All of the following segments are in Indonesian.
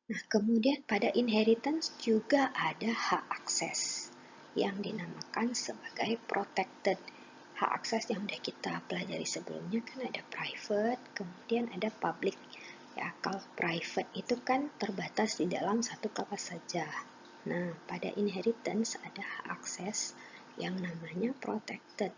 Nah, kemudian pada inheritance juga ada hak akses yang dinamakan sebagai protected. Hak akses yang sudah kita pelajari sebelumnya kan ada private, kemudian ada public. Ya, kalau private itu kan terbatas di dalam satu kelas saja. Nah, pada inheritance ada hak akses yang namanya protected.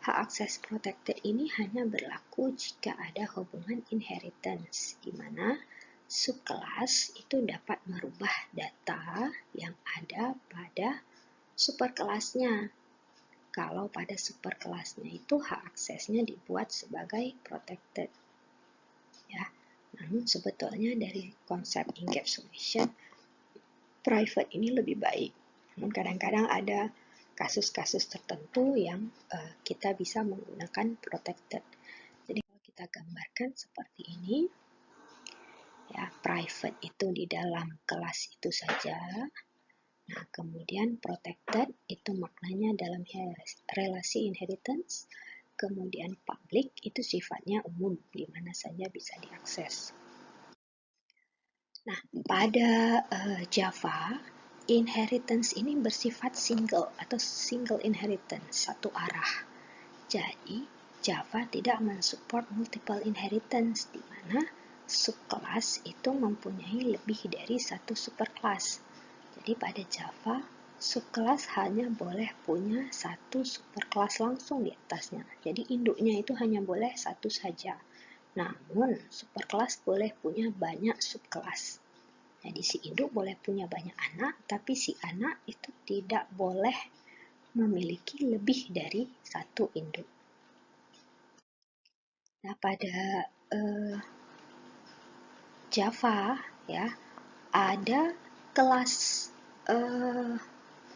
Hak akses protected ini hanya berlaku jika ada hubungan inheritance, di mana subkelas itu dapat merubah data yang ada pada superkelasnya. Kalau pada superkelasnya itu hak aksesnya dibuat sebagai protected. Ya, namun sebetulnya dari konsep encapsulation, private ini lebih baik. Namun kadang-kadang ada kasus-kasus tertentu yang kita bisa menggunakan protected. Jadi kalau kita gambarkan seperti ini, ya, private itu di dalam kelas itu saja. Nah, kemudian protected itu maknanya dalam relasi inheritance. Kemudian public itu sifatnya umum, di mana saja bisa diakses. Nah, pada Java, inheritance ini bersifat single atau single inheritance, satu arah. Jadi, Java tidak mensupport multiple inheritance, di mana subkelas itu mempunyai lebih dari satu superkelas. Jadi pada Java, subkelas hanya boleh punya satu superkelas langsung di atasnya. Jadi induknya itu hanya boleh satu saja. Namun, superkelas boleh punya banyak subkelas. Jadi si induk boleh punya banyak anak, tapi si anak itu tidak boleh memiliki lebih dari satu induk. Nah, pada Java ya ada kelas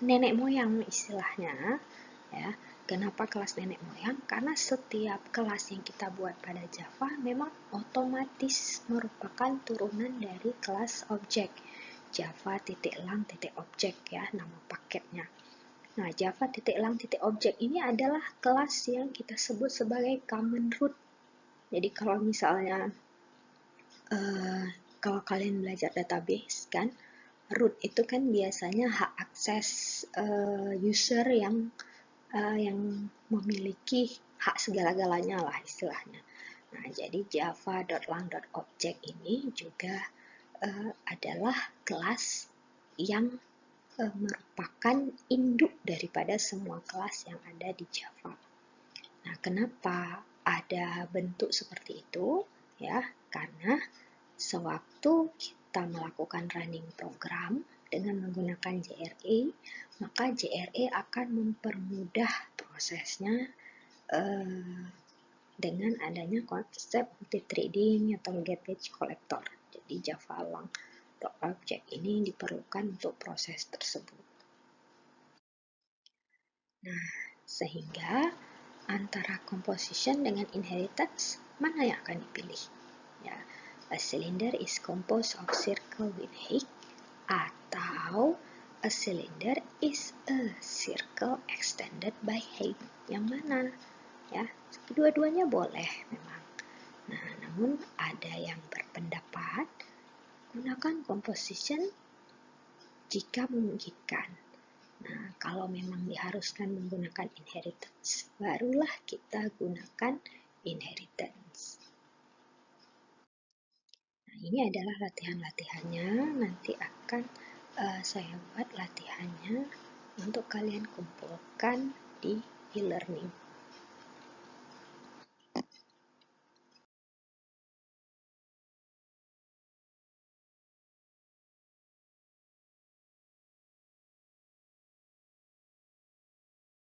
nenek moyang istilahnya ya. Kenapa kelas nenek moyang? Karena setiap kelas yang kita buat pada Java memang otomatis merupakan turunan dari kelas objek. Java.lang.objek ya nama paketnya. Nah, Java.lang.objek ini adalah kelas yang kita sebut sebagai common root. Jadi kalau misalnya kalau kalian belajar database kan, root itu kan biasanya hak akses user yang memiliki hak segala-galanya lah istilahnya. Nah, jadi java.lang.object ini juga adalah kelas yang merupakan induk daripada semua kelas yang ada di Java. Nah, kenapa ada bentuk seperti itu? Ya, karena sewaktu kita melakukan running program dengan menggunakan JRE, maka JRE akan mempermudah prosesnya dengan adanya konsep multithreading atau garbage collector. Jadi Java Lang.object ini diperlukan untuk proses tersebut. Nah, sehingga antara composition dengan inheritance, mana yang akan dipilih? Ya, a cylinder is composed of circle with height, atau a cylinder is a circle extended by height. Yang mana? Ya, kedua-duanya boleh memang. Nah, namun ada yang berpendapat gunakan composition jika memungkinkan. Nah, kalau memang diharuskan menggunakan inheritance, barulah kita gunakan inheritance. Nah, ini adalah latihan-latihannya. Nanti akan saya buat latihannya untuk kalian kumpulkan di e-learning.